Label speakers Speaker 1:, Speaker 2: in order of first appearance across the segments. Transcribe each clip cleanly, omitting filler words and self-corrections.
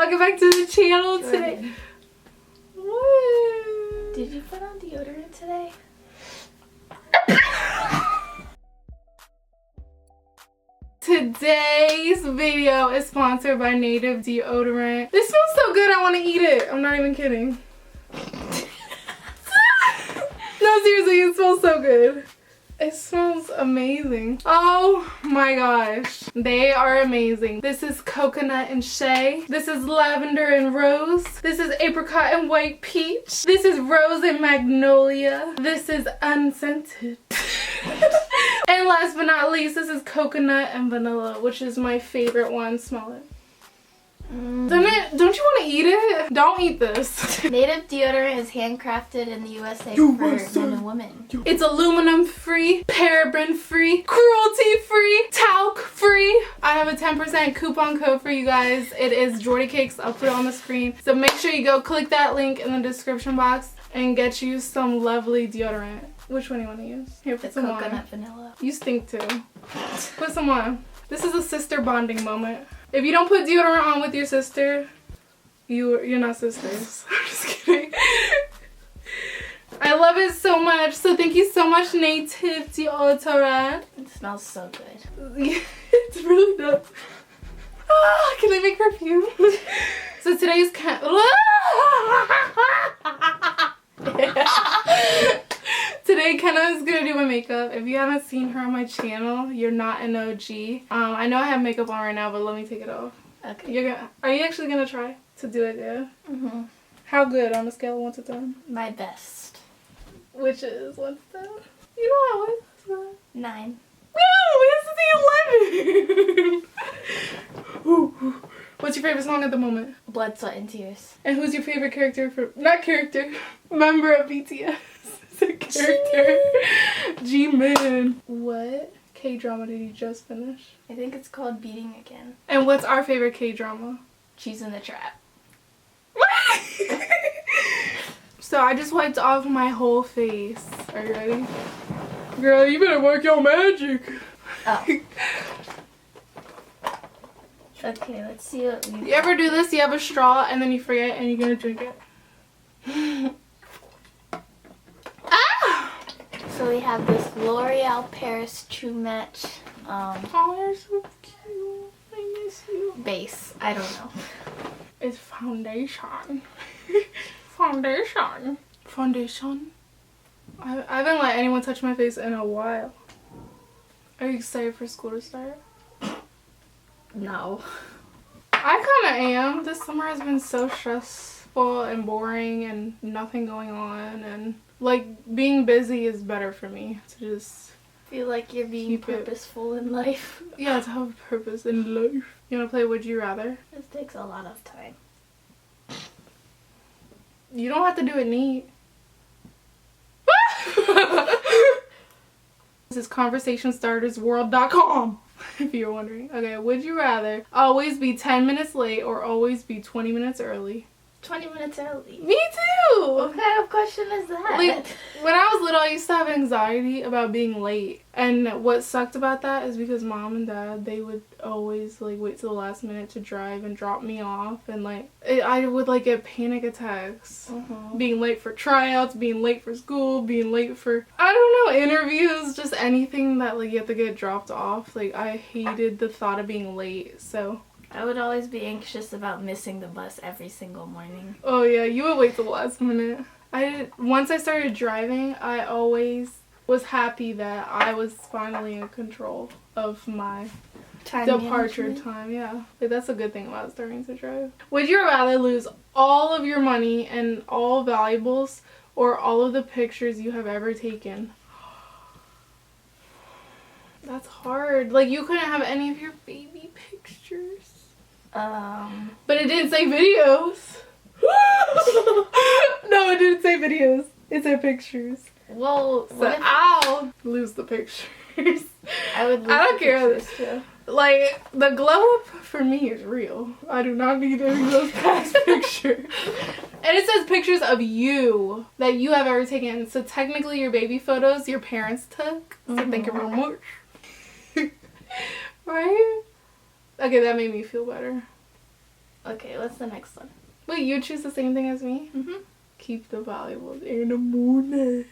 Speaker 1: welcome back to the channel today. What?
Speaker 2: Did you put on deodorant today?
Speaker 1: Today's video is sponsored by Native Deodorant. This smells so good I want to eat it. I'm not even kidding. No, seriously, it smells so good. It smells amazing. Oh my gosh. They are amazing. This is coconut and shea. This is lavender and rose. This is apricot and white peach. This is rose and magnolia. This is unscented. And last but not least, this is coconut and vanilla, which is my favorite one. Smell it. Don't you want to eat it? Don't eat this.
Speaker 2: Native deodorant is handcrafted in the USA for men and women.
Speaker 1: It's aluminum free, paraben free, cruelty free, talc free. I have a 10% coupon code for you guys. It is Jordee Cakes. I'll put it on the screen. So make sure you go click that link in the description box and get you some lovely deodorant. Which one do you want to use? Here, put some on.
Speaker 2: Coconut vanilla.
Speaker 1: You stink too. Put some on. This is a sister bonding moment. If you don't put deodorant on with your sister, you're not sisters. I'm just kidding. I love it so much. So thank you so much, Native Deodorant.
Speaker 2: It smells so good.
Speaker 1: It's really does. Ah, can I make perfume? So today's Today, Kenna is gonna do my makeup. If you haven't seen her on my channel, you're not an OG. I know I have makeup on right now, but let me take it off.
Speaker 2: Okay.
Speaker 1: Are you actually gonna try to do it good?
Speaker 2: Mm-hmm.
Speaker 1: How good on a scale of 1 to 10?
Speaker 2: My best.
Speaker 1: Which is 1 to 10? You know how it is.
Speaker 2: 9.
Speaker 1: No, this is the 11. What's your favorite song at the moment?
Speaker 2: Blood, Sweat, and Tears.
Speaker 1: And who's your favorite character member of BTS? Character. G-Man. What K-drama did you just finish?
Speaker 2: I think it's called Beating Again.
Speaker 1: And what's our favorite K-drama?
Speaker 2: Cheese in the Trap.
Speaker 1: So I just wiped off my whole face. Are you ready? Girl, you better work your magic.
Speaker 2: Oh. Okay, let's see what we...
Speaker 1: You ever do this? You have a straw and then you forget and you're gonna drink it.
Speaker 2: So we have this L'Oreal Paris True Match
Speaker 1: Oh, you're so cute. I miss you.
Speaker 2: base. I don't know.
Speaker 1: It's foundation. Foundation. Foundation? I haven't let anyone touch my face in a while. Are you excited for school to start?
Speaker 2: No.
Speaker 1: I kind of am. This summer has been so stressful and boring and nothing going on, and like being busy is better for me to just
Speaker 2: Feel like you're being purposeful in life.
Speaker 1: Yeah, to have a purpose in life. You want to play Would You Rather?
Speaker 2: This takes a lot of time.
Speaker 1: You don't have to do it neat. This is conversationstartersworld.com. If you're wondering. Okay, would you rather always be 10 minutes late or always be 20 minutes early?
Speaker 2: 20 minutes early.
Speaker 1: Me too!
Speaker 2: What kind of question is that?
Speaker 1: Like, when I was little, I used to have anxiety about being late. And what sucked about that is because mom and dad, they would always like wait till the last minute to drive and drop me off. And like, I would like get panic attacks. Being late for tryouts, being late for school, being late for, I don't know, interviews, just anything that like you have to get dropped off. Like, I hated the thought of being late, so...
Speaker 2: I would always be anxious about missing the bus every single morning.
Speaker 1: Oh yeah, you would wait till the last minute. Once I started driving, I always was happy that I was finally in control of my departure time. Yeah, like, that's a good thing about starting to drive. Would you rather lose all of your money and all valuables or all of the pictures you have ever taken? That's hard. Like, you couldn't have any of your baby pictures. But it didn't say videos. No, it didn't say videos. It said pictures.
Speaker 2: Well,
Speaker 1: so I'll lose the pictures.
Speaker 2: I would lose
Speaker 1: I don't care.
Speaker 2: pictures too.
Speaker 1: Like, the glow up for me is real. I do not need any of those past pictures. And it says pictures of you that you have ever taken. So technically your baby photos your parents took. So thank you very much. Right? Okay, that made me feel better.
Speaker 2: Okay, what's the next one?
Speaker 1: Wait, you choose the same thing as me?
Speaker 2: Mm-hmm.
Speaker 1: Keep the valuables in the morning.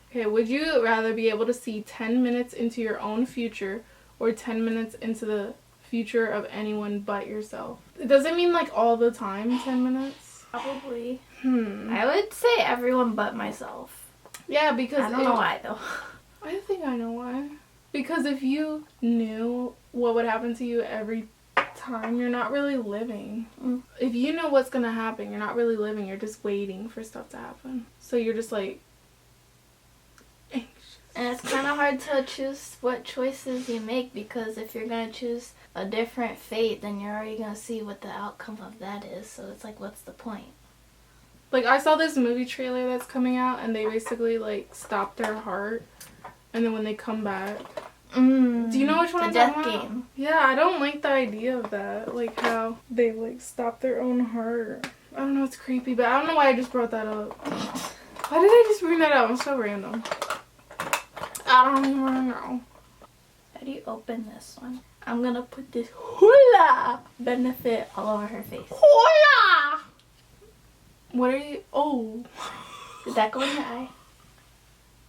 Speaker 1: Okay, would you rather be able to see 10 minutes into your own future or 10 minutes into the future of anyone but yourself? It doesn't mean like all the time 10 minutes.
Speaker 2: Probably.
Speaker 1: I
Speaker 2: I would say everyone but myself.
Speaker 1: Yeah, because
Speaker 2: I don't know why though.
Speaker 1: I think I know why. Because if you knew what would happen to you every time, you're not really living. If you know what's gonna happen, you're not really living. You're just waiting for stuff to happen. So you're just like anxious.
Speaker 2: And it's kind of hard to choose what choices you make, because if you're gonna choose a different fate, then you're already gonna see what the outcome of that is. So it's like, what's the point?
Speaker 1: Like, I saw this movie trailer that's coming out, and they basically like stop their heart, and then when they come back. Do you know which one I'm talking about? Game. Yeah, I don't like the idea of that. Like how they like stop their own heart. I don't know, it's creepy, but I don't know why I just brought that up. Why did I just bring that up? It's so random. I don't even know.
Speaker 2: How do you open this one? I'm gonna put this hula benefit all over her face.
Speaker 1: Hula! What are you? Oh.
Speaker 2: Did that go in your eye?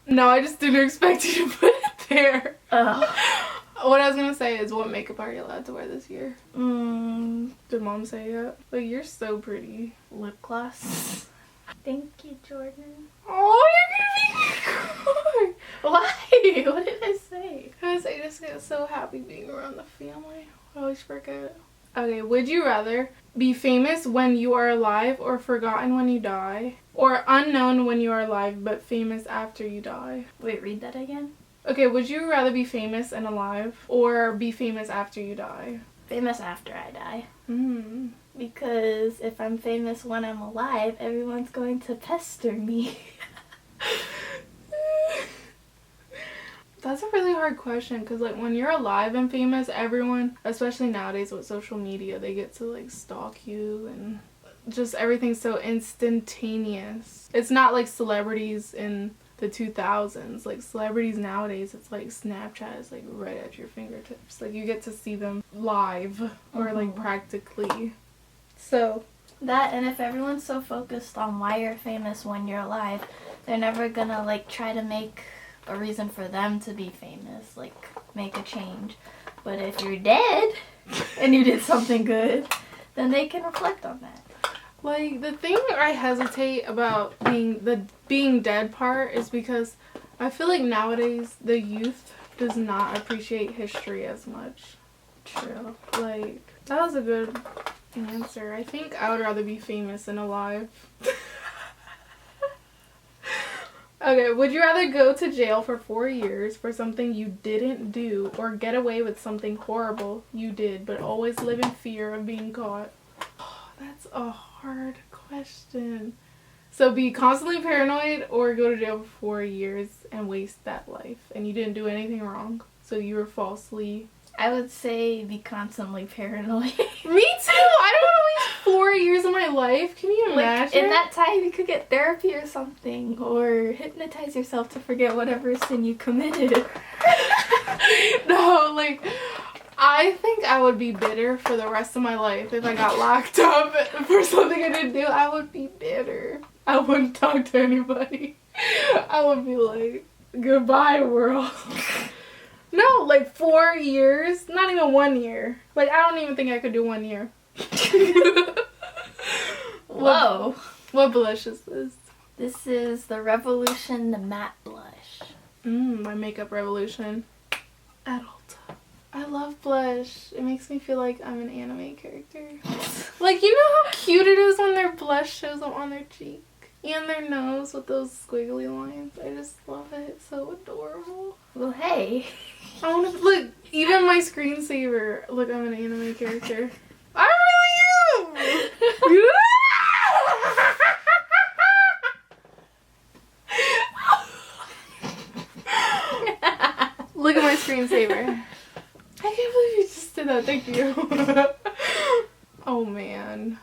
Speaker 1: No, I just didn't expect you to put it there.
Speaker 2: Oh.
Speaker 1: What I was gonna say is, what makeup are you allowed to wear this year? Did mom say that? Like, you're so pretty.
Speaker 2: Lip gloss. Thank you, Jordan.
Speaker 1: Oh, you're gonna make me cry.
Speaker 2: Why? What did I say?
Speaker 1: Because I just get so happy being around the family. I always forget. Okay, would you rather be famous when you are alive or forgotten when you die? Or unknown when you are alive but famous after you die?
Speaker 2: Wait, read that again?
Speaker 1: Okay, would you rather be famous and alive or be famous after you die?
Speaker 2: Famous after I die.
Speaker 1: Mm.
Speaker 2: Because if I'm famous when I'm alive, everyone's going to pester me.
Speaker 1: That's a really hard question, because like when you're alive and famous, everyone, especially nowadays with social media, they get to like stalk you, and just everything's so instantaneous. It's not like celebrities in the 2000s. Like celebrities nowadays, it's like Snapchat is like right at your fingertips. Like you get to see them live or like practically. So
Speaker 2: that, and if everyone's so focused on why you're famous when you're alive, they're never gonna like try to make a reason for them to be famous, like make a change. But if you're dead and you did something good, then they can reflect on that.
Speaker 1: Like, the thing I hesitate about being dead part is because I feel like nowadays the youth does not appreciate history as much.
Speaker 2: True.
Speaker 1: Like, that was a good answer. I think I would rather be famous than alive. Okay, would you rather go to jail for 4 years for something you didn't do, or get away with something horrible you did but always live in fear of being caught? Oh, that's a hard question. So be constantly paranoid or go to jail for 4 years and waste that life, and you didn't do anything wrong, so you were falsely...
Speaker 2: I would say be constantly paranoid.
Speaker 1: Me too! I don't want to waste 4 years of my life. Can you imagine?
Speaker 2: Like, in that time you could get therapy or something, or hypnotize yourself to forget whatever sin you committed.
Speaker 1: No, like, I think I would be bitter for the rest of my life if I got locked up for something I didn't do. I would be bitter. I wouldn't talk to anybody. I would be like, goodbye, world. No, like 4 years, not even 1 year. Like, I don't even think I could do 1 year.
Speaker 2: Whoa.
Speaker 1: What blush is this?
Speaker 2: This is the Revolution, the matte blush.
Speaker 1: My makeup revolution. Adult. I love blush. It makes me feel like I'm an anime character. Like, you know how cute it is when their blush shows up on their cheek? And their nose with those squiggly lines. I just love it. It's so adorable.
Speaker 2: Well, hey.
Speaker 1: I want to look. Even my screensaver. Look, I'm an anime character. I really am. Look at my screensaver. I can't believe you just did that. Thank you. Oh man.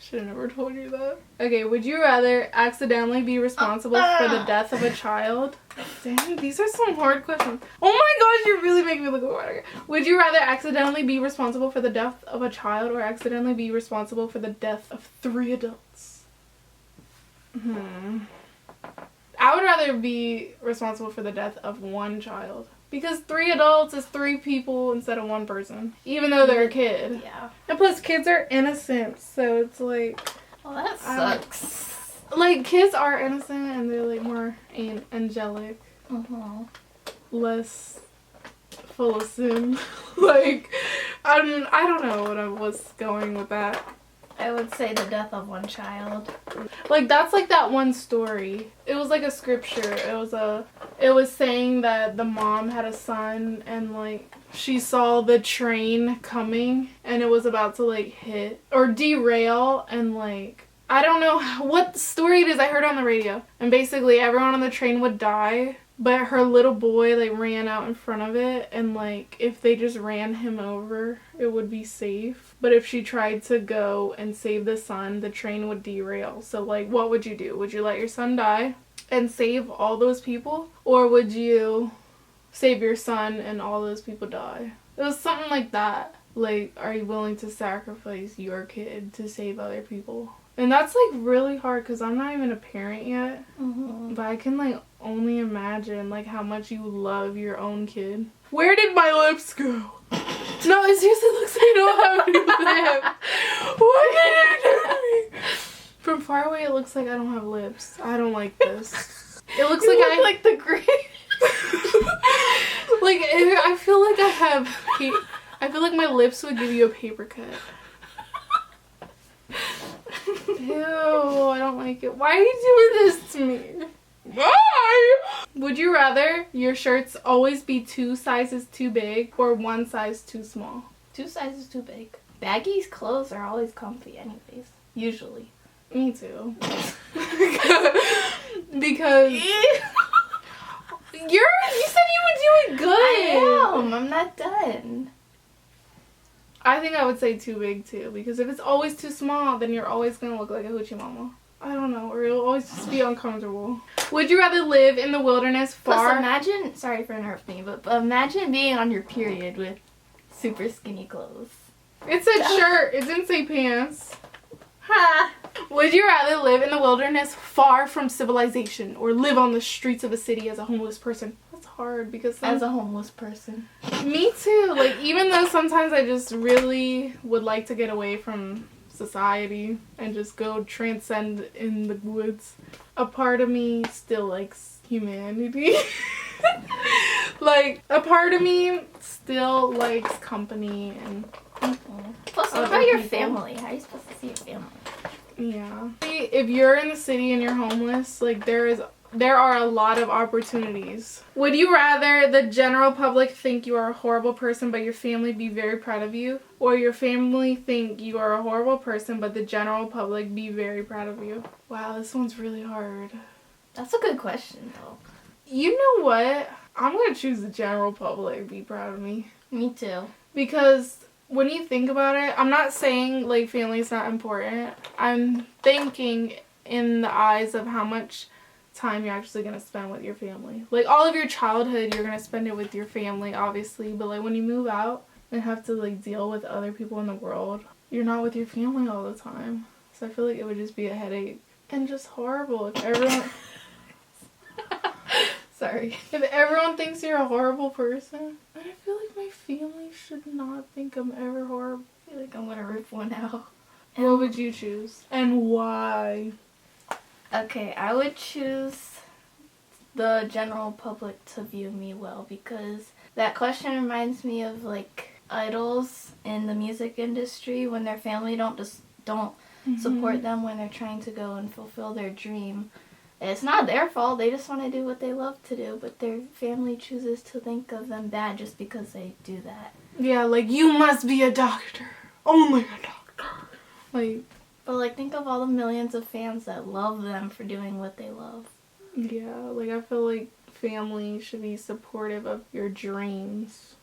Speaker 1: Should have never told you that. Okay, would you rather accidentally be responsible for the death of a child? Dang, these are some hard questions. Oh my gosh, you're really making me look over. Would you rather accidentally be responsible for the death of a child or accidentally be responsible for the death of 3 adults? I would rather be responsible for the death of 1 child. Because 3 adults is 3 people instead of 1 person. Even though they're a kid.
Speaker 2: Yeah.
Speaker 1: And plus kids are innocent, so it's like...
Speaker 2: Well, that sucks.
Speaker 1: Like, kids are innocent and they're like more angelic. Less full of sin. Like, I don't know what I was going with that.
Speaker 2: I would say the death of 1 child.
Speaker 1: Like, that's like that one story. It was like a scripture. It was saying that the mom had a son and like she saw the train coming and it was about to like hit or derail and like I don't know what story it is I heard on the radio. And basically everyone on the train would die. But her little boy, like, ran out in front of it, and, like, if they just ran him over, it would be safe. But if she tried to go and save the son, the train would derail. So, like, what would you do? Would you let your son die and save all those people? Or would you save your son and all those people die? It was something like that. Like, are you willing to sacrifice your kid to save other people? And that's, like, really hard because I'm not even a parent yet. But I can, like, only imagine, like, how much you love your own kid. Where did my lips go? No, it seriously looks like I don't have any lips. What did you do to me? From far away, it looks like I don't have lips. I don't like this. It looks
Speaker 2: You
Speaker 1: like
Speaker 2: look like the grave.
Speaker 1: Like, I feel like I feel like my lips would give you a paper cut. Ew, I don't like it. Why are you doing this to me? Why? Would you rather your shirts always be 2 sizes too big or 1 size too small?
Speaker 2: 2 sizes too big. Baggy clothes are always comfy anyways. Usually.
Speaker 1: Me too. Because you said you were doing good.
Speaker 2: I am. I'm not done.
Speaker 1: I think I would say too big too, because if it's always too small, then you're always gonna look like a hoochie mama. I don't know, or you'll always just be uncomfortable. Would you rather live in the wilderness far?
Speaker 2: Plus, imagine, sorry for interrupting you, but imagine being on your period with super skinny clothes.
Speaker 1: It said shirt, it didn't say pants. Ha! Would you rather live in the wilderness far from civilization or live on the streets of a city as a homeless person? That's hard because
Speaker 2: as a homeless person.
Speaker 1: Me too. Like, even though sometimes I just really would like to get away from society and just go transcend in the woods, a part of me still likes humanity. Like, a part of me still likes company and
Speaker 2: Plus, what about your family? How are you supposed to see your family?
Speaker 1: Yeah. If you're in the city and you're homeless, like, there are a lot of opportunities. Would you rather the general public think you are a horrible person but your family be very proud of you? Or your family think you are a horrible person but the general public be very proud of you? Wow, this one's really hard.
Speaker 2: That's a good question, though.
Speaker 1: You know what? I'm going to choose the general public be proud of me.
Speaker 2: Me too.
Speaker 1: Because when you think about it, I'm not saying, like, family's not important. I'm thinking in the eyes of how much time you're actually going to spend with your family. Like, all of your childhood, you're going to spend it with your family, obviously. But, like, when you move out and have to, like, deal with other people in the world, you're not with your family all the time. So I feel like it would just be a headache. And just horrible if everyone...
Speaker 2: Sorry.
Speaker 1: If everyone thinks you're a horrible person, and I feel like my family should not think I'm ever horrible.
Speaker 2: I feel like I'm gonna rip one out.
Speaker 1: What would you choose? And why?
Speaker 2: Okay, I would choose the general public to view me well, because that question reminds me of, like, idols in the music industry when their family don't support them when they're trying to go and fulfill their dream. It's not their fault, they just want to do what they love to do, but their family chooses to think of them bad just because they do that.
Speaker 1: Yeah, like, you must be a doctor. Only a doctor. Like...
Speaker 2: But, like, think of all the millions of fans that love them for doing what they love.
Speaker 1: Yeah, like, I feel like family should be supportive of your dreams.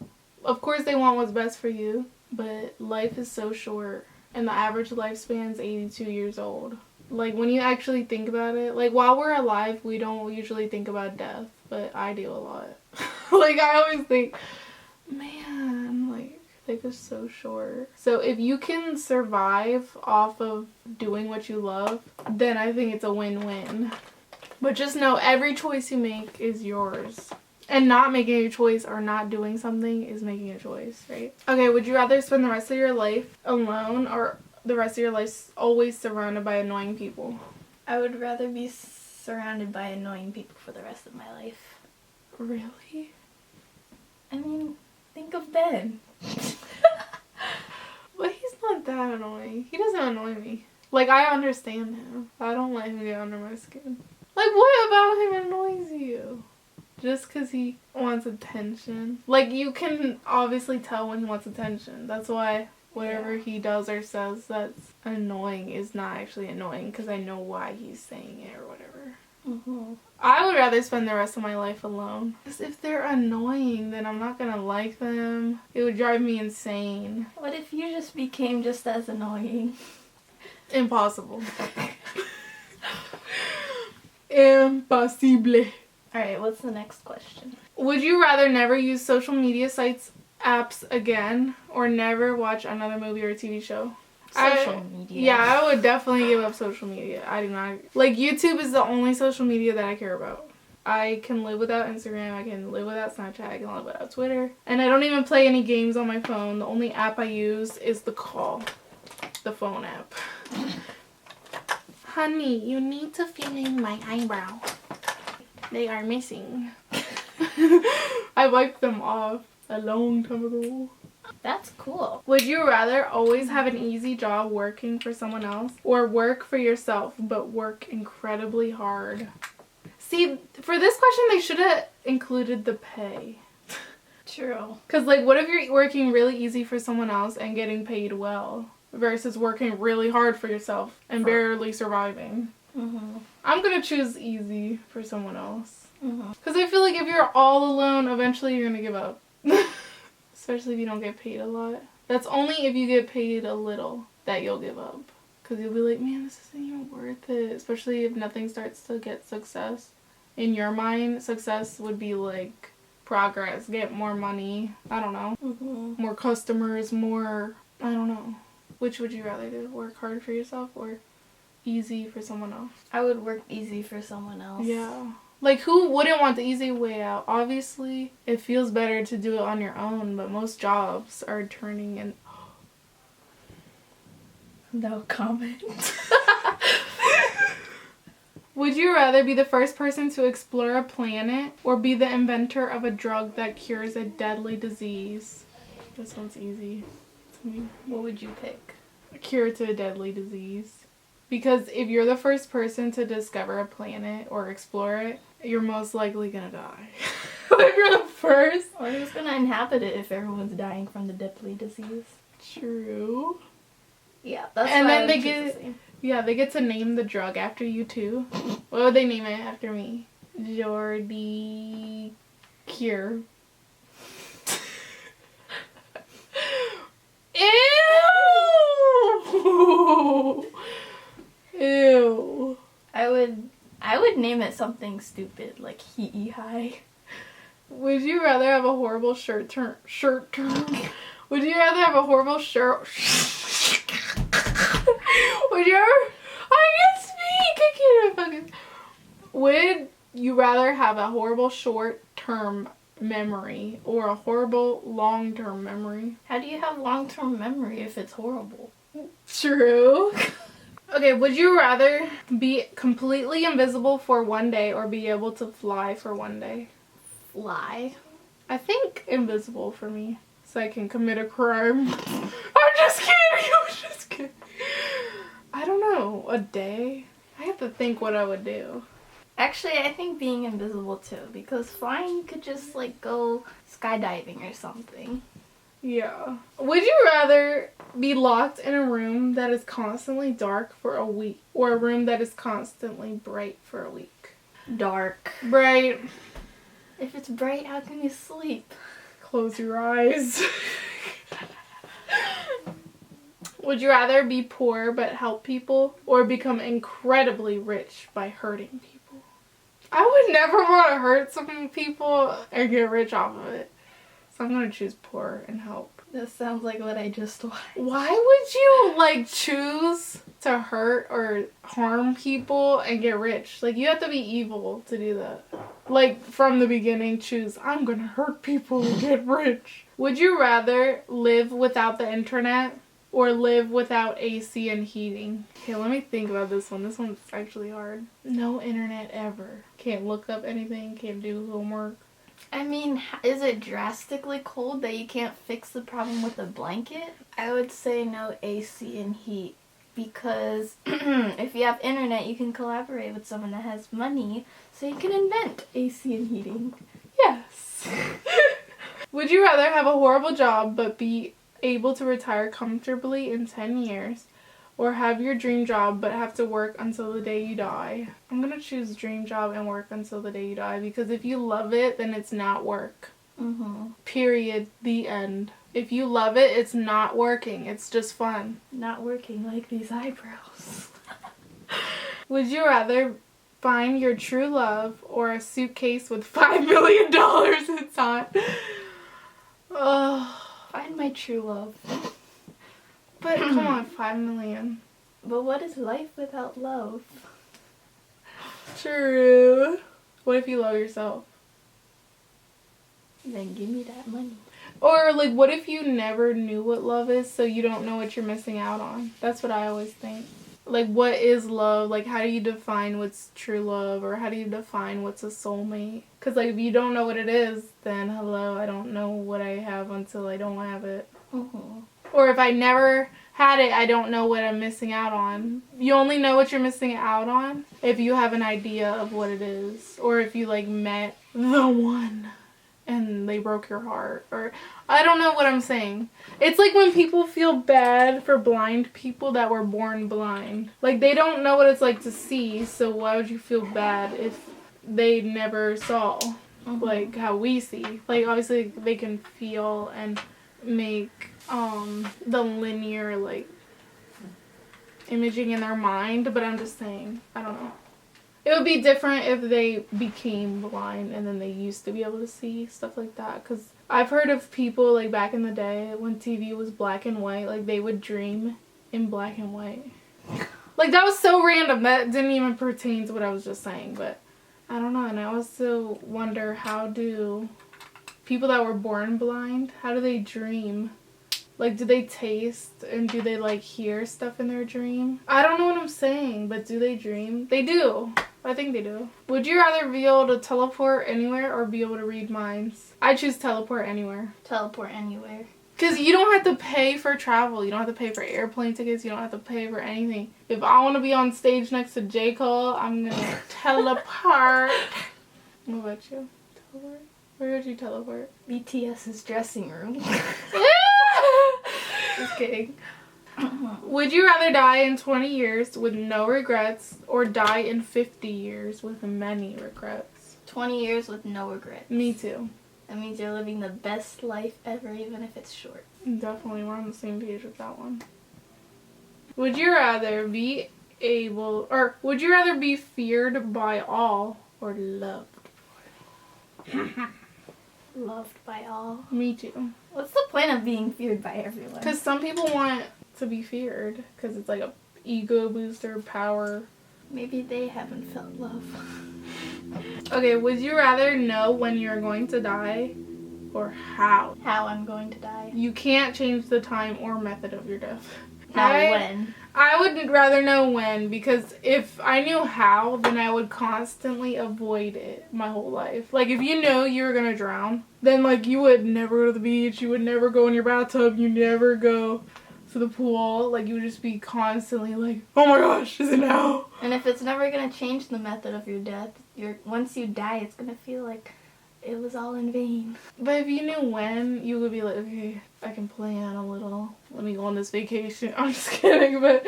Speaker 1: Of course they want what's best for you, but life is so short. and the average lifespan is 82 years old. Like, when you actually think about it, like, while we're alive, we don't usually think about death, but I do a lot. Like, I always think, man, like, life is so short. So if you can survive off of doing what you love, then I think it's a win-win. But just know every choice you make is yours. And not making a choice or not doing something is making a choice, right? Okay, would you rather spend the rest of your life alone or the rest of your life always surrounded by annoying people?
Speaker 2: I would rather be surrounded by annoying people for the rest of my life.
Speaker 1: Really?
Speaker 2: I mean, think of Ben.
Speaker 1: But he's not that annoying. He doesn't annoy me. Like, I understand him. I don't let him get under my skin. Like, what about him annoys you? Just because he wants attention? Like, you can obviously tell when he wants attention. That's why whatever he does or says that's annoying is not actually annoying, because I know why he's saying it or whatever.
Speaker 2: Mm-hmm.
Speaker 1: I would rather spend the rest of my life alone. Because if they're annoying, then I'm not gonna like them. It would drive me insane.
Speaker 2: What if you just became just as annoying?
Speaker 1: Impossible. Impossible.
Speaker 2: Alright, what's the next question?
Speaker 1: Would you rather never use social media sites, apps again, or never watch another movie or TV show?
Speaker 2: Social media.
Speaker 1: Yeah, I would definitely give up social media. I do not. Like, YouTube is the only social media that I care about. I can live without Instagram, I can live without Snapchat, I can live without Twitter. And I don't even play any games on my phone. The only app I use is the call. The phone app. Honey, you need to fill in my eyebrow. They are missing. I wiped them off a long time ago.
Speaker 2: That's cool.
Speaker 1: Would you rather always have an easy job working for someone else or work for yourself but work incredibly hard? See, for this question they should have included the pay.
Speaker 2: True.
Speaker 1: Because, like, what if you're working really easy for someone else and getting paid well versus working really hard for yourself and barely surviving?
Speaker 2: Mm-hmm.
Speaker 1: I'm gonna choose easy for someone else.
Speaker 2: Mm-hmm.
Speaker 1: Because I feel like if you're all alone, eventually you're gonna give up. Especially if you don't get paid a lot. That's only if you get paid a little that you'll give up. Because you'll be like, man, this isn't even worth it. Especially if nothing starts to get success. In your mind, success would be like progress, get more money, I don't know.
Speaker 2: Mm-hmm.
Speaker 1: More customers, more, I don't know. Which would you rather do? Work hard for yourself or easy for someone else?
Speaker 2: I would work easy for someone else.
Speaker 1: Yeah. Like, who wouldn't want the easy way out? Obviously, it feels better to do it on your own, but most jobs are turning in...
Speaker 2: No comment.
Speaker 1: Would you rather be the first person to explore a planet or be the inventor of a drug that cures a deadly disease? This one's easy to me.
Speaker 2: What would you pick?
Speaker 1: A cure to a deadly disease. Because if you're the first person to discover a planet or explore it, you're most likely gonna die. If you're the first.
Speaker 2: Or who's gonna inhabit it if everyone's dying from the deadly disease?
Speaker 1: True.
Speaker 2: Yeah, that's
Speaker 1: And
Speaker 2: why
Speaker 1: then
Speaker 2: I would
Speaker 1: they
Speaker 2: choose
Speaker 1: get...
Speaker 2: the same.
Speaker 1: Yeah, they get to name the drug after you too. What would they name it after me? Jordee Cure. Ew! Ew.
Speaker 2: I would name it something stupid like Hee High.
Speaker 1: Would you rather have a horrible shirt turn? Would you rather have a horrible shirt? Would you ever? I can speak. I can't fucking. Would you rather have a horrible short-term memory or a horrible long-term memory?
Speaker 2: How do you have long-term memory if it's horrible?
Speaker 1: True. Okay, would you rather be completely invisible for one day or be able to fly for one day?
Speaker 2: Fly.
Speaker 1: I think invisible for me, so I can commit a crime. I'm just kidding. I'm just kidding. I don't know. A day? I have to think what I would do.
Speaker 2: Actually, I think being invisible too, because flying you could just like go skydiving or something.
Speaker 1: Yeah. Would you rather be locked in a room that is constantly dark for a week or a room that is constantly bright for a week?
Speaker 2: Dark.
Speaker 1: Bright.
Speaker 2: If it's bright, how can you sleep?
Speaker 1: Close your eyes. Would you rather be poor but help people, or become incredibly rich by hurting people? I would never want to hurt some people and get rich off of it. So I'm going to choose poor and help.
Speaker 2: That sounds like what I just watched.
Speaker 1: Why would you, like, choose to hurt or harm people and get rich? Like, you have to be evil to do that. Like, from the beginning, choose, I'm going to hurt people and get rich. Would you rather live without the internet or live without AC and heating? Okay, let me think about this one. This one's actually hard. No internet ever. Can't look up anything, can't do homework.
Speaker 2: I mean, is it drastically cold that you can't fix the problem with a blanket? I would say no AC and heat, because if you have internet, you can collaborate with someone that has money, so you can invent AC and heating.
Speaker 1: Yes. Would you rather have a horrible job but be able to retire comfortably in 10 years, or have your dream job but have to work until the day you die? I'm gonna choose dream job and work until the day you die, because if you love it, then it's not work. Period. The end. If you love it, it's not working. It's just fun.
Speaker 2: Not working like these eyebrows.
Speaker 1: Would you rather find your true love or a suitcase with $5 million inside? Oh.
Speaker 2: Find my true love.
Speaker 1: But come on, 5 million.
Speaker 2: But what is life without love?
Speaker 1: True. What if you love yourself?
Speaker 2: Then give me that money.
Speaker 1: Or, like, what if you never knew what love is, so you don't know what you're missing out on? That's what I always think. Like, what is love? Like, how do you define what's true love? Or how do you define what's a soulmate? Because, like, if you don't know what it is, then hello, I don't know what I have until I don't have it. Or if I never had it, I don't know what I'm missing out on. You only know what you're missing out on if you have an idea of what it is. Or if you, like, met the one and they broke your heart. Or, I don't know what I'm saying. It's like when people feel bad for blind people that were born blind. Like, they don't know what it's like to see, so why would you feel bad if they never saw, like, how we see? Like, obviously, they can feel and make the linear, like, imaging in their mind, but I'm just saying, I don't know. It would be different if they became blind and then they used to be able to see, stuff like that. Because I've heard of people, like, back in the day when TV was black and white, like, they would dream in black and white. Like, that was so random. That didn't even pertain to what I was just saying, but I don't know. And I also wonder, how do people that were born blind, how do they dream? Like, do they taste and do they, like, hear stuff in their dream? I don't know what I'm saying, but do they dream? They do. I think they do. Would you rather be able to teleport anywhere or be able to read minds? I choose teleport anywhere.
Speaker 2: Teleport anywhere.
Speaker 1: Because you don't have to pay for travel. You don't have to pay for airplane tickets. You don't have to pay for anything. If I want to be on stage next to J. Cole, I'm going to teleport. What about you? Teleport? Where would you teleport?
Speaker 2: BTS's dressing room. Just kidding.
Speaker 1: Would you rather die in 20 years with no regrets or die in 50 years with many regrets?
Speaker 2: 20 years with no regrets.
Speaker 1: Me too.
Speaker 2: That means you're living the best life ever, even if it's short.
Speaker 1: Definitely, we're on the same page with that one. Would you rather be would you rather be feared by all or loved by all?
Speaker 2: Loved by all.
Speaker 1: Me too.
Speaker 2: What's the point of being feared by everyone?
Speaker 1: Because some people want to be feared because it's like a ego booster, power.
Speaker 2: Maybe they haven't felt love.
Speaker 1: Okay, would you rather know when you're going to die or how?
Speaker 2: How I'm going to die.
Speaker 1: You can't change the time or method of your death.
Speaker 2: When.
Speaker 1: I would rather know when, because if I knew how, then I would constantly avoid it my whole life. Like, if you knew you were gonna drown, then, like, you would never go to the beach, you would never go in your bathtub, you never go to the pool. Like, you would just be constantly like, oh my gosh, is it now?
Speaker 2: And if it's never gonna change the method of your death, once you die, it's gonna feel like it was all in vain.
Speaker 1: But if you knew when, you would be like, okay, I can plan a little. Let me go on this vacation. I'm just kidding, but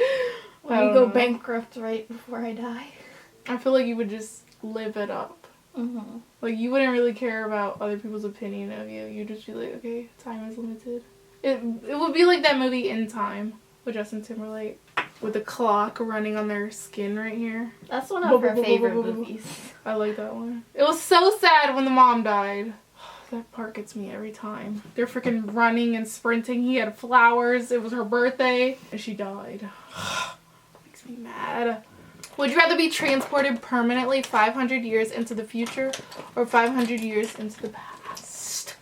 Speaker 2: When you go bankrupt right before I die.
Speaker 1: I feel like you would just live it up. Like, you wouldn't really care about other people's opinion of you. You'd just be like, okay, time is limited. It would be like that movie In Time with Justin Timberlake with the clock running on their skin right here.
Speaker 2: That's one of her favorite movies.
Speaker 1: I like that one. It was so sad when the mom died. That part gets me every time. They're freaking running and sprinting. He had flowers. It was her birthday. And she died. Makes me mad. Would you rather be transported permanently 500 years into the future or 500 years into the past?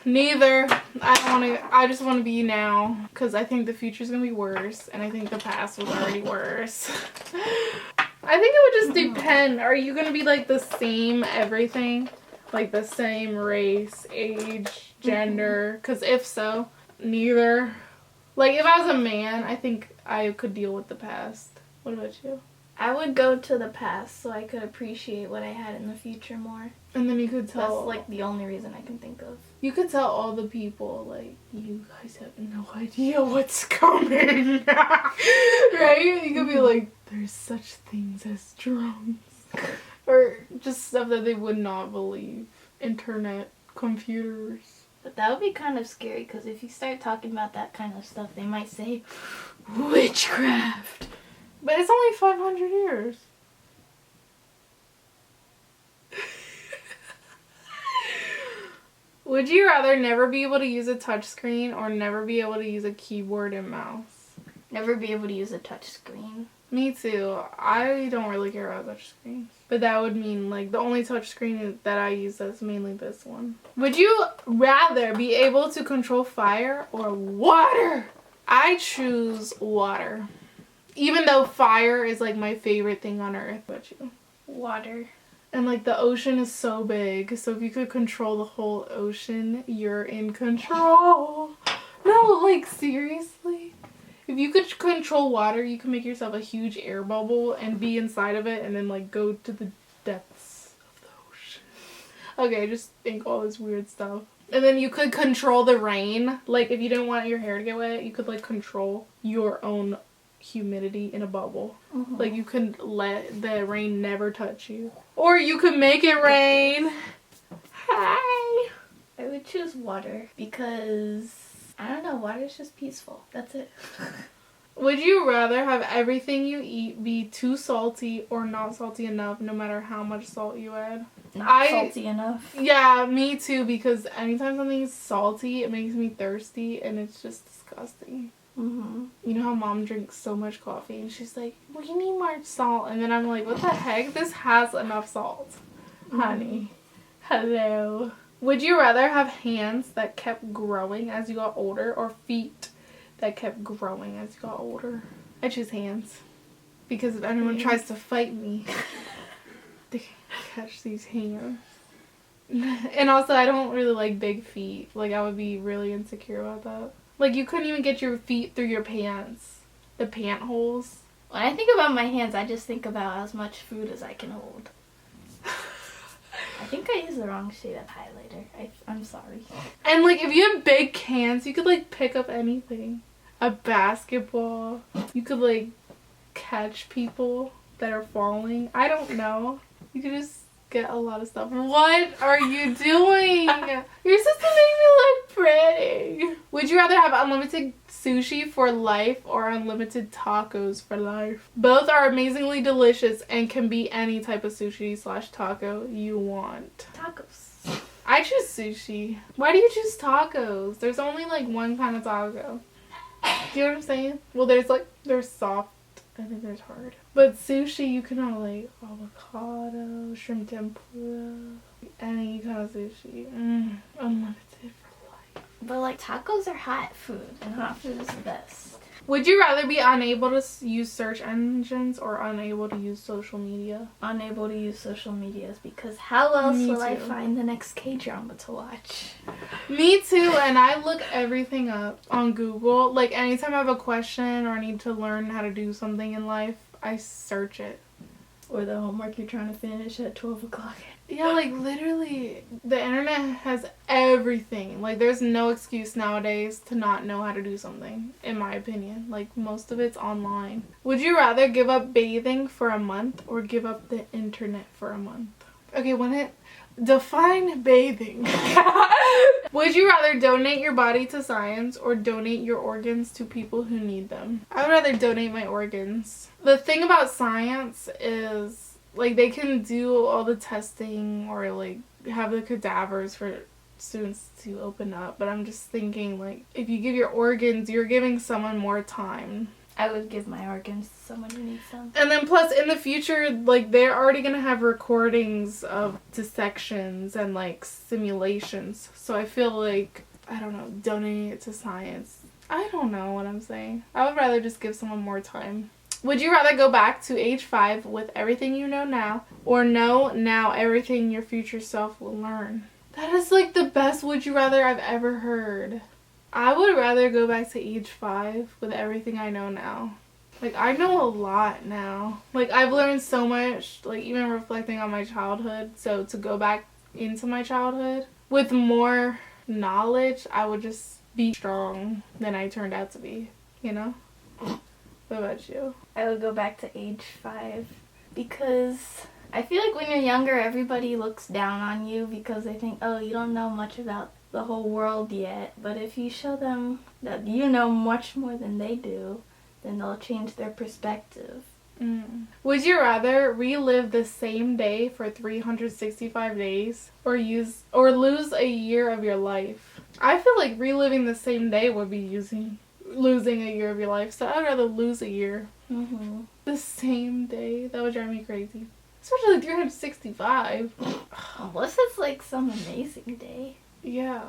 Speaker 1: Neither. I just want to be now because I think the future's going to be worse and I think the past was already worse. I think it would just depend. Are you going to be like the same everything? Like the same race, age, gender? Because if so, neither. Like if I was a man, I think I could deal with the past. What about you?
Speaker 2: I would go to the past so I could appreciate what I had in the future more.
Speaker 1: And then you could tell.
Speaker 2: That's like the only reason I can think of.
Speaker 1: You could tell all the people, like, you guys have no idea what's coming. Right? You could be like, there's such things as drones. Or just stuff that they would not believe. Internet, computers.
Speaker 2: But that would be kind of scary because if you start talking about that kind of stuff, they might say, witchcraft.
Speaker 1: But it's only 500 years. Would you rather never be able to use a touchscreen or never be able to use a keyboard and mouse?
Speaker 2: Never be able to use a touchscreen.
Speaker 1: Me too. I don't really care about touchscreens. But that would mean, like, the only touchscreen that I use is mainly this one. Would you rather be able to control fire or water? I choose water. Even though fire is like my favorite thing on earth. What about you?
Speaker 2: Water.
Speaker 1: And like the ocean is so big, so if you could control the whole ocean, you're in control. No, like seriously. If you could control water, you can make yourself a huge air bubble and be inside of it and then like go to the depths of the ocean. Okay, just think all this weird stuff. And then you could control the rain. Like if you didn't want your hair to get wet, you could like control your own humidity in a bubble. Like you could let the rain never touch you. Or you could make it rain. Hi.
Speaker 2: I would choose water because, I don't know, water is just peaceful. That's it.
Speaker 1: Would you rather have everything you eat be too salty or not salty enough no matter how much salt you add?
Speaker 2: Not salty enough.
Speaker 1: Yeah, me too, because anytime something's salty, it makes me thirsty and it's just disgusting. You know how mom drinks so much coffee and she's like, we need more salt. And then I'm like, what the heck? This has enough salt. Honey. Hello. Would you rather have hands that kept growing as you got older or feet that kept growing as you got older? I choose hands. Because if anyone tries to fight me, they can catch these hands. And also, I don't really like big feet. Like, I would be really insecure about that. Like, you couldn't even get your feet through your pants. The pant holes.
Speaker 2: When I think about my hands, I just think about as much food as I can hold. I think I used the wrong shade of highlighter. I'm sorry.
Speaker 1: And, like, if you have big hands, you could, like, pick up anything. A basketball. You could, like, catch people that are falling. I don't know. You could just get a lot of stuff. What are you doing? You're supposed to make me look pretty. Would you rather have unlimited sushi for life or unlimited tacos for life? Both are amazingly delicious and can be any type of sushi / taco you want.
Speaker 2: Tacos.
Speaker 1: I choose sushi. Why do you choose tacos? There's only like one kind of taco. Do you know what I'm saying? Well, there's soft. I think there's hard. But sushi, you can have like avocado, shrimp tempura, any kind of sushi. Unlimited for life.
Speaker 2: But like tacos are hot food, and hot food is the best.
Speaker 1: Would you rather be unable to use search engines or unable to use social media?
Speaker 2: Unable to use social medias because how else
Speaker 1: Me
Speaker 2: will I
Speaker 1: too.
Speaker 2: find the next K-drama to watch?
Speaker 1: Me too, and I look everything up on Google. Like anytime I have a question or I need to learn how to do something in life, I search it.
Speaker 2: Or the homework you're trying to finish at 12 o'clock.
Speaker 1: Yeah, like literally, the internet has everything. Like there's no excuse nowadays to not know how to do something, in my opinion. Like most of it's online. Would you rather give up bathing for a month or give up the internet for a month? Okay, define bathing. Would you rather donate your body to science or donate your organs to people who need them? I would rather donate my organs. The thing about science is, like, they can do all the testing or, like, have the cadavers for students to open up. But I'm just thinking, like, if you give your organs, you're giving someone more time.
Speaker 2: I would give my organs to someone who needs them.
Speaker 1: And then plus in the future, like, they're already going to have recordings of dissections and, like, simulations. So I feel like, I don't know, donating it to science. I don't know what I'm saying. I would rather just give someone more time. Would you rather go back to age 5 with everything you know now, or know now everything your future self will learn? That is, like, the best would you rather I've ever heard. I would rather go back to age 5 with everything I know now. Like, I know a lot now. Like, I've learned so much, like, even reflecting on my childhood. So to go back into my childhood with more knowledge, I would just be strong than I turned out to be, you know? What about you?
Speaker 2: I would go back to age 5 because I feel like when you're younger, everybody looks down on you because they think, oh, you don't know much about the whole world yet. But if you show them that you know much more than they do, then they'll change their perspective.
Speaker 1: Would you rather relive the same day for 365 days or lose a year of your life? I feel like reliving the same day would be losing a year of your life, so I'd rather lose a year. The same day, that would drive me crazy. Especially 365.
Speaker 2: Unless it's like some amazing day.
Speaker 1: Yeah.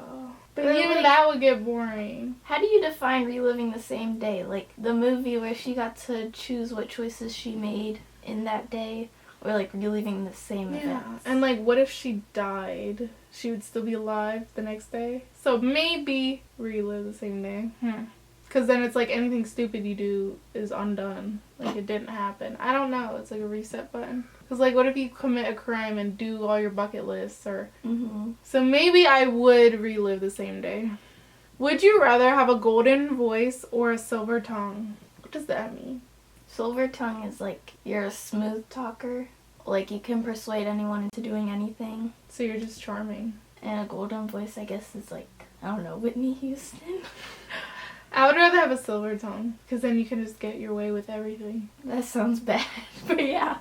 Speaker 1: But even like, that would get boring.
Speaker 2: How do you define reliving the same day? Like the movie where she got to choose what choices she made in that day? Or like reliving the same events?
Speaker 1: And like what if she died? She would still be alive the next day? So maybe relive the same day. Because then it's like anything stupid you do is undone. Like it didn't happen. I don't know. It's like a reset button. Because like what if you commit a crime and do all your bucket lists? Or So maybe I would relive the same day. Would you rather have a golden voice or a silver tongue? What does that mean?
Speaker 2: Silver tongue is like you're a smooth talker. Like you can persuade anyone into doing anything.
Speaker 1: So you're just charming.
Speaker 2: And a golden voice I guess is like, I don't know, Whitney Houston.
Speaker 1: I would rather have a silver tongue, because then you can just get your way with everything.
Speaker 2: That sounds bad, but yeah.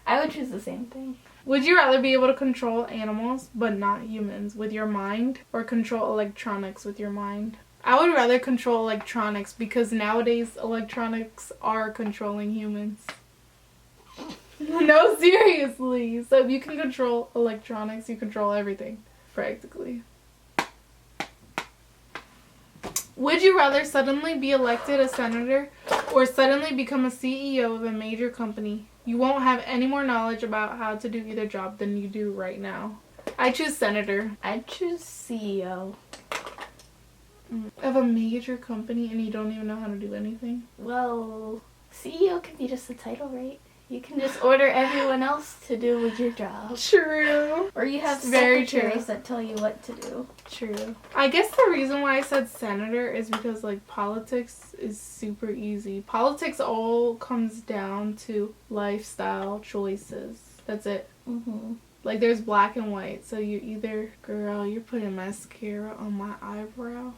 Speaker 2: I would choose the same thing.
Speaker 1: Would you rather be able to control animals, but not humans, with your mind, or control electronics with your mind? I would rather control electronics, because nowadays electronics are controlling humans. No, seriously. So if you can control electronics, you control everything, practically. Would you rather suddenly be elected a senator or suddenly become a CEO of a major company? You won't have any more knowledge about how to do either job than you do right now. I choose senator.
Speaker 2: I'd choose CEO.
Speaker 1: Of a major company and you don't even know how to do anything?
Speaker 2: Well, CEO can be just a title, right? You can just order everyone else to do with your job.
Speaker 1: True.
Speaker 2: Or you have
Speaker 1: Very
Speaker 2: secretaries that tell you what to do.
Speaker 1: True. I guess the reason why I said senator is because, like, politics is super easy. Politics all comes down to lifestyle choices. That's it. Like, there's black and white. So you either, girl, you're putting mascara on my eyebrow.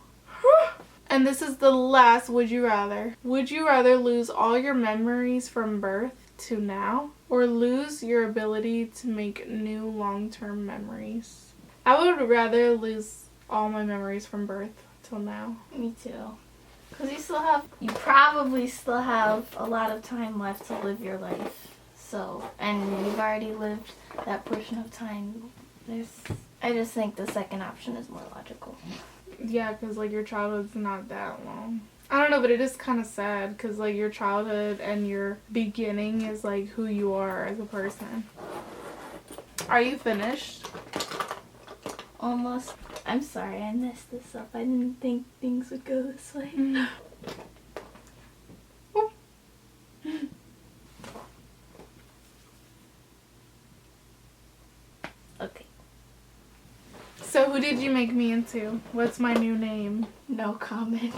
Speaker 1: And this is the last would you rather. Would you rather lose all your memories from birth to now, or lose your ability to make new long-term memories? I would rather lose all my memories from birth till now.
Speaker 2: Me too. Because you probably still have a lot of time left to live your life. So, and you've already lived that portion of time. I just think the second option is more logical.
Speaker 1: Yeah, because like your childhood's not that long. I don't know, but it is kind of sad because like your childhood and your beginning is like who you are as a person. Are you finished?
Speaker 2: Almost. I'm sorry, I messed this up. I didn't think things would go this way. Okay.
Speaker 1: So who did you make me into? What's my new name?
Speaker 2: No comment.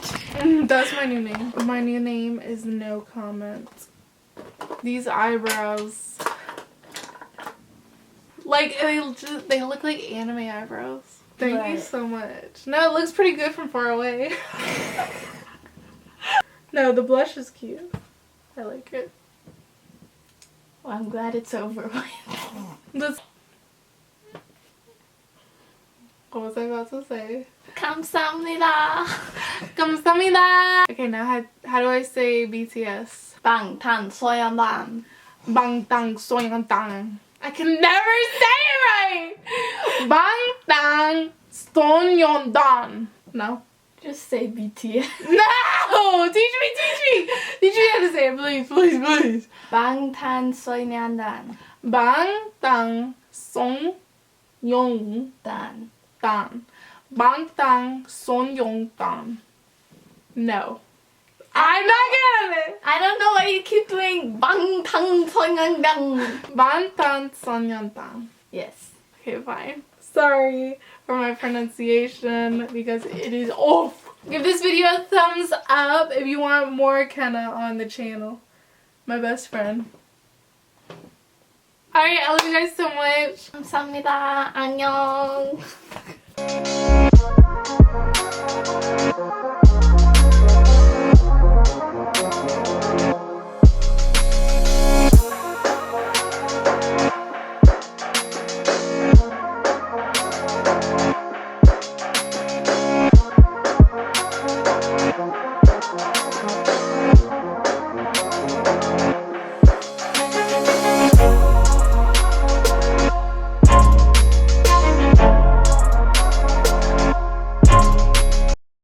Speaker 1: That's my new name. My new name is No Comment. These eyebrows. Like, they look like anime eyebrows. Thank you so much. No, it looks pretty good from far away. No, the blush is cute. I like it.
Speaker 2: Well, I'm glad it's over.
Speaker 1: What was I about to say?
Speaker 2: 감사합니다.
Speaker 1: 감사합니다. Okay, now how do I say BTS?
Speaker 2: 방탄소년단.
Speaker 1: 방탄소년단. I can never say it right. 방탄소년단. No.
Speaker 2: Just say BTS.
Speaker 1: No! Teach me! Teach me how to say it, please.
Speaker 2: 방탄소년단.
Speaker 1: 방탄소년단. 방탄소년단. No. I'm not good at it.
Speaker 2: I don't know why you keep doing 방탄소년단.
Speaker 1: 방탄소년단.
Speaker 2: Yes.
Speaker 1: Okay, fine. Sorry for my pronunciation because it is off. Give this video a thumbs up if you want more kenna on the channel. My best friend. Alright, I love you guys so much.
Speaker 2: 감사합니다. 안녕.